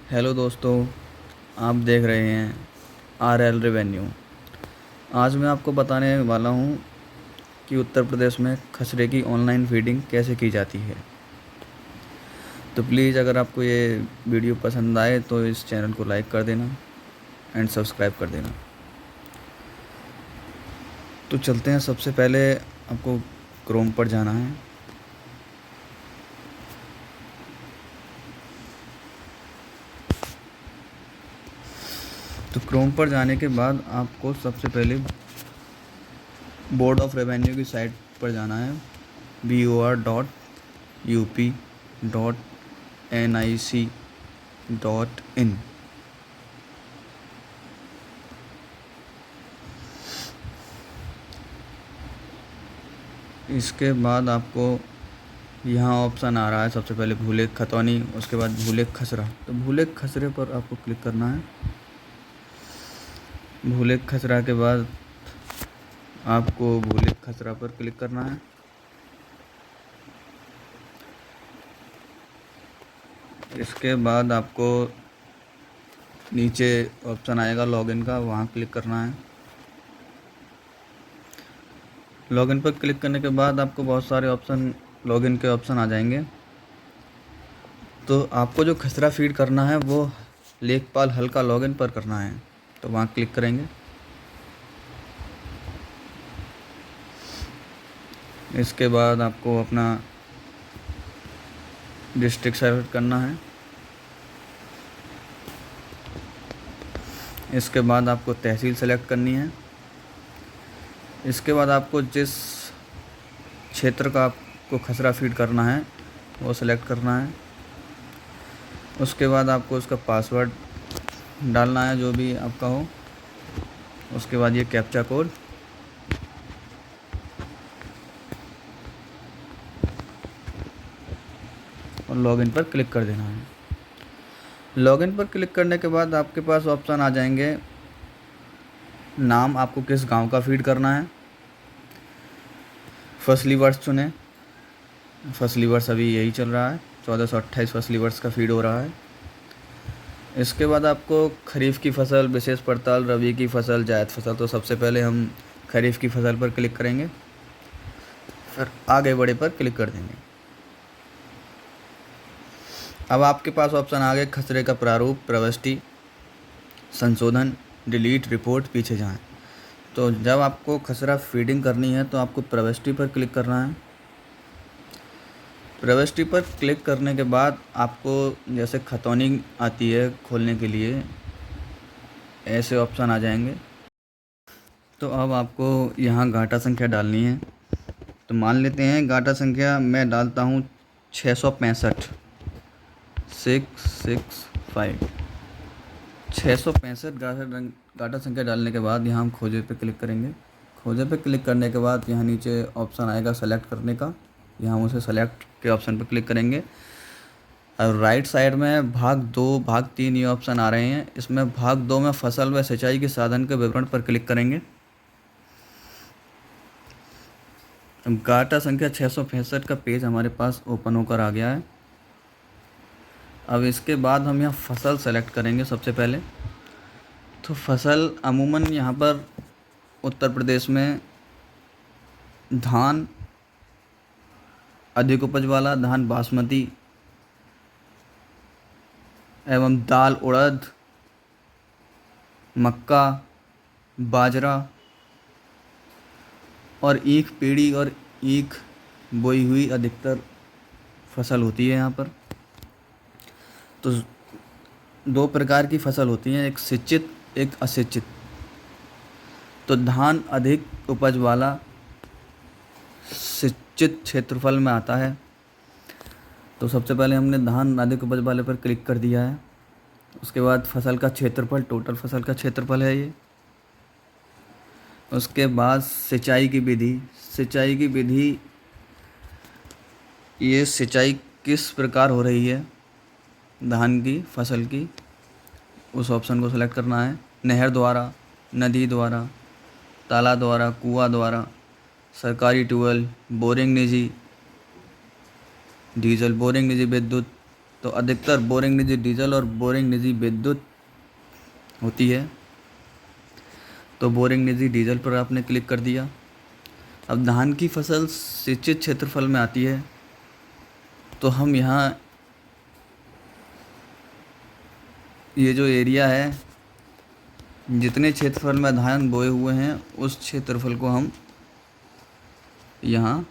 Hello दोस्तों, आप देख रहे हैं आर एल रेवेन्यू। आज मैं आपको बताने वाला हूँ कि उत्तर प्रदेश में खसरे की ऑनलाइन फीडिंग कैसे की जाती है। तो प्लीज़ अगर आपको ये वीडियो पसंद आए तो इस चैनल को लाइक कर देना एंड सब्सक्राइब कर देना। तो चलते हैं, सबसे पहले आपको क्रोम पर जाना है। तो क्रोम पर जाने के बाद आपको सबसे पहले बोर्ड ऑफ रेवेन्यू की साइट पर जाना है, bor.up.nic.in। इसके बाद आपको यहाँ ऑप्शन आ रहा है, सबसे पहले भूले खतौनी, उसके बाद भूले खसरा। तो भूले खसरे पर आपको क्लिक करना है। भूले खसरा के बाद आपको भूले खसरा पर क्लिक करना है। इसके बाद आपको नीचे ऑप्शन आएगा लॉगिन का, वहाँ क्लिक करना है। लॉगिन पर क्लिक करने के बाद आपको बहुत सारे ऑप्शन, लॉगिन के ऑप्शन आ जाएंगे। तो आपको जो खसरा फीड करना है वो लेखपाल हल्का लॉगिन पर करना है, तो वहाँ क्लिक करेंगे। इसके बाद आपको अपना डिस्ट्रिक्ट सेलेक्ट करना है। इसके बाद आपको तहसील सेलेक्ट करनी है। इसके बाद आपको जिस क्षेत्र का आपको खसरा फीड करना है वो सेलेक्ट करना है। उसके बाद आपको उसका पासवर्ड डालना है, जो भी आपका हो। उसके बाद ये कैप्चा कोड, और लॉगिन पर क्लिक कर देना है। लॉगिन पर क्लिक करने के बाद आपके पास ऑप्शन आ जाएंगे। नाम आपको किस गांव का फीड करना है, फसली वर्ष चुनें। फसली वर्ष अभी यही चल रहा है, 1428 फसली वर्ष का फीड हो रहा है। इसके बाद आपको खरीफ की फसल, विशेष पड़ताल, रबी की फसल, जायद फसल। तो सबसे पहले हम खरीफ की फसल पर क्लिक करेंगे, फिर आगे बढ़े पर क्लिक कर देंगे। अब आपके पास ऑप्शन आ गए खसरे का प्रारूप, प्रविष्टि, संशोधन, डिलीट, रिपोर्ट, पीछे जाएं। तो जब आपको खसरा फीडिंग करनी है तो आपको प्रविष्टि पर क्लिक करना है। प्रविष्टि पर क्लिक करने के बाद आपको जैसे खतौनी आती है खोलने के लिए, ऐसे ऑप्शन आ जाएंगे। तो अब आपको यहाँ घाटा संख्या डालनी है। तो मान लेते हैं घाटा संख्या मैं डालता हूँ 665, 665। 665 घाटा संख्या डालने के बाद यहाँ हम खोजे पे क्लिक करेंगे। खोजे पे क्लिक करने के बाद यहाँ नीचे ऑप्शन आएगा सेलेक्ट करने का, यहाँ उसे सेलेक्ट के ऑप्शन पर क्लिक करेंगे। और राइट साइड में भाग 2, भाग 3 ये ऑप्शन आ रहे हैं। इसमें भाग 2 में फसल व सिंचाई के साधन के विवरण पर क्लिक करेंगे। घाटा संख्या 665 का पेज हमारे पास ओपन होकर आ गया है। अब इसके बाद हम यहाँ फसल सेलेक्ट करेंगे सबसे पहले। तो फसल अमूमन यहाँ पर उत्तर प्रदेश में धान, अधिक उपज वाला धान बासमती, एवं दाल उड़द, मक्का, बाजरा और ईख पेड़ी और ईख बोई हुई अधिकतर फसल होती है यहाँ पर। तो 2 प्रकार की फसल होती हैं, एक सिंचित, एक असिंचित। तो धान अधिक उपज वाला सिंचित क्षेत्रफल में आता है। तो सबसे पहले हमने धान अधिक उपज वाले पर क्लिक कर दिया है। उसके बाद फसल का क्षेत्रफल, टोटल फसल का क्षेत्रफल है ये। उसके बाद सिंचाई की विधि, सिंचाई की विधि, ये सिंचाई किस प्रकार हो रही है धान की फसल की, उस ऑप्शन को सेलेक्ट करना है। नहर द्वारा, नदी द्वारा, तालाब द्वारा, कुआं द्वारा, सरकारी ट्यूबवेल, बोरिंग निजी, डीजल बोरिंग निजी विद्युत। तो अधिकतर बोरिंग निजी डीजल और बोरिंग निजी विद्युत होती है। तो बोरिंग निजी डीजल पर आपने क्लिक कर दिया। अब धान की फसल सिंचित क्षेत्रफल में आती है, तो हम यहाँ ये जो एरिया है, जितने क्षेत्रफल में धान बोए हुए हैं उस क्षेत्रफल को हम यहाँ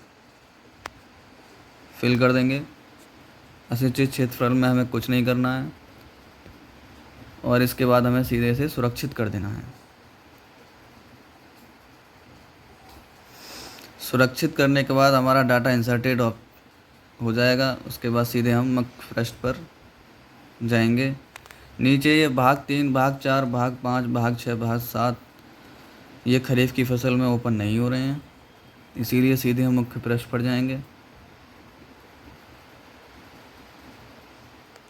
फिल कर देंगे। असिंचित क्षेत्रफल में हमें कुछ नहीं करना है और इसके बाद हमें सीधे से सुरक्षित कर देना है। सुरक्षित करने के बाद हमारा डाटा इंसर्टेड हो जाएगा। उसके बाद सीधे हम मुख्य पृष्ठ पर जाएंगे। नीचे ये भाग 3, भाग 4, भाग 5, भाग 6, भाग 7 ये खरीफ की फसल में ओपन नहीं हो रहे हैं, इसीलिए सीधे हम मुख्य पृष्ठ पर जाएंगे।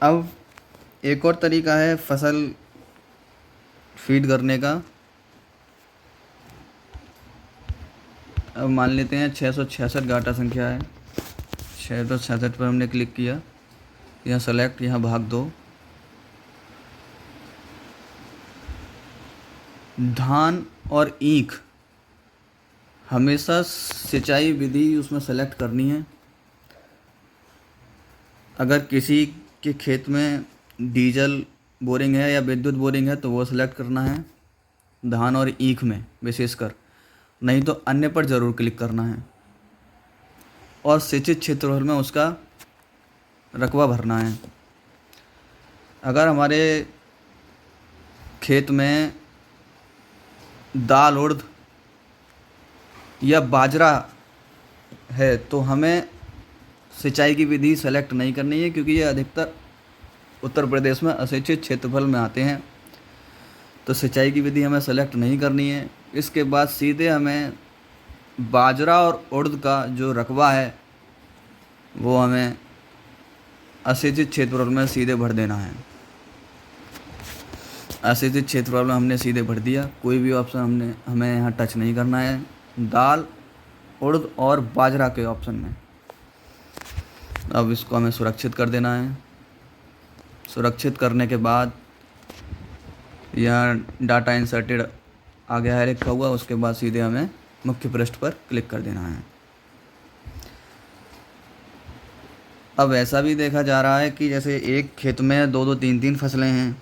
अब एक और तरीका है फसल फीड करने का। अब मान लेते हैं 666 डाटा संख्या है, 666 पर हमने क्लिक किया। यहाँ सेलेक्ट, यहाँ भाग 2, धान और ईख हमेशा सिंचाई विधि उसमें सेलेक्ट करनी है। अगर किसी के खेत में डीजल बोरिंग है या विद्युत बोरिंग है तो वो सेलेक्ट करना है धान और ईख में विशेषकर, नहीं तो अन्य पर ज़रूर क्लिक करना है और सिंचित क्षेत्रफल में उसका रकबा भरना है। अगर हमारे खेत में दाल, उड़द या बाजरा है तो हमें सिंचाई की विधि सेलेक्ट नहीं करनी है, क्योंकि ये अधिकतर उत्तर प्रदेश में असिंचित क्षेत्रफल में आते हैं। तो सिंचाई की विधि हमें सेलेक्ट नहीं करनी है। इसके बाद सीधे हमें बाजरा और उड़द का जो रकबा है वो हमें असिंचित क्षेत्रफल में सीधे भर देना है। असिंचित क्षेत्रफल में हमने सीधे भर दिया। कोई भी ऑप्शन हमें यहाँ टच नहीं करना है, दाल, उड़द और बाजरा के ऑप्शन में। अब इसको हमें सुरक्षित कर देना है। सुरक्षित करने के बाद यहाँ डाटा इंसर्टेड आ गया है लिखा हुआ। उसके बाद सीधे हमें मुख्य पृष्ठ पर क्लिक कर देना है। अब ऐसा भी देखा जा रहा है कि जैसे एक खेत में 2-2, 3-3 फसलें हैं,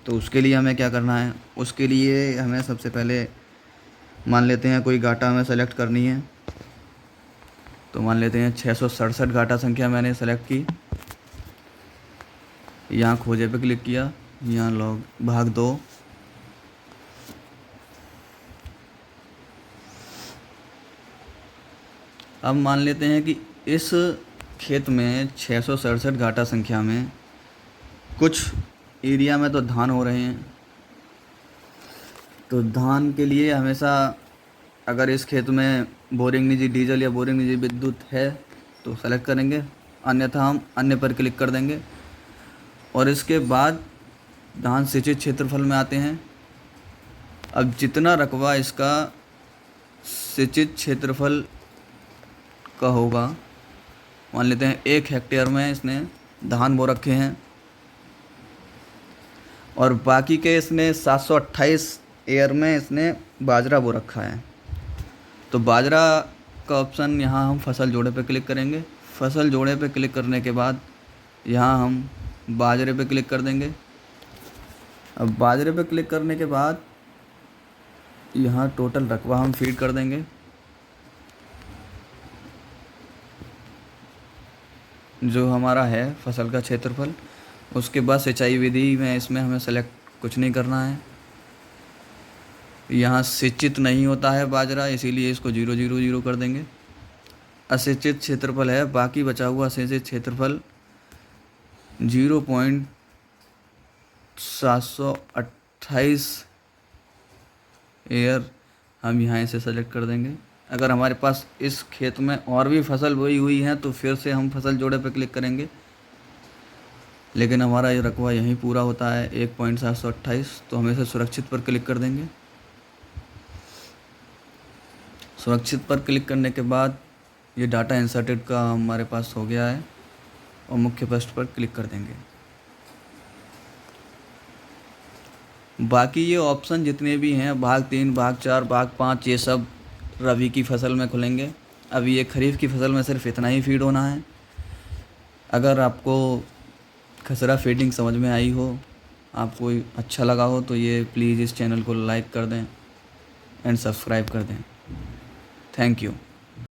तो उसके लिए हमें क्या करना है। उसके लिए हमें सबसे पहले मान लेते हैं कोई घाटा हमें सेलेक्ट करनी है, तो मान लेते हैं 667 घाटा संख्या मैंने सेलेक्ट की। यहाँ खोजे पे क्लिक किया, यहाँ लॉग भाग 2, अब मान लेते हैं कि इस खेत में 667 घाटा संख्या में कुछ एरिया में तो धान हो रहे हैं। तो धान के लिए हमेशा अगर इस खेत में बोरिंग निजी डीजल या बोरिंग निजी विद्युत है तो सेलेक्ट करेंगे, अन्यथा हम अन्य पर क्लिक कर देंगे। और इसके बाद धान सिंचित क्षेत्रफल में आते हैं। अब जितना रकबा इसका सिंचित क्षेत्रफल का होगा, मान लेते हैं 1 हेक्टेयर में इसने धान बो रखे हैं और बाकी के इसने 728 एयर में इसने बाजरा बो रखा है। तो बाजरा का ऑप्शन यहाँ हम फसल जोड़े पे क्लिक करेंगे। फसल जोड़े पे क्लिक करने के बाद यहाँ हम बाजरे पे क्लिक कर देंगे। अब बाजरे पे क्लिक करने के बाद यहाँ टोटल रकबा हम फीड कर देंगे। जो हमारा है फसल का क्षेत्रफल। उसके बाद सिंचाई विधि में इसमें हमें सेलेक्ट कुछ नहीं करना है। यहाँ सिंचित नहीं होता है बाजरा, इसीलिए इसको 000 कर देंगे। असिंचित क्षेत्रफल है, बाकी बचा हुआ सिंचित क्षेत्रफल 0.728 एयर हम यहाँ से सेलेक्ट कर देंगे। अगर हमारे पास इस खेत में और भी फसल बोई हुई है तो फिर से हम फसल जोड़े पर क्लिक करेंगे, लेकिन हमारा ये रकबा यहीं पूरा होता है 1.728, तो हम इसे सुरक्षित पर क्लिक कर देंगे। सुरक्षित पर क्लिक करने के बाद ये डाटा इंसर्टेड का हमारे पास हो गया है। और मुख्य पृष्ठ पर क्लिक कर देंगे। बाकी ये ऑप्शन जितने भी हैं भाग 3, भाग 4, भाग 5, ये सब रबी की फ़सल में खुलेंगे। अभी ये खरीफ की फ़सल में सिर्फ इतना ही फीड होना है। अगर आपको खसरा फीडिंग समझ में आई हो, आपको अच्छा लगा हो, तो ये प्लीज़ इस चैनल को लाइक कर दें एंड सब्सक्राइब कर दें। Thank you.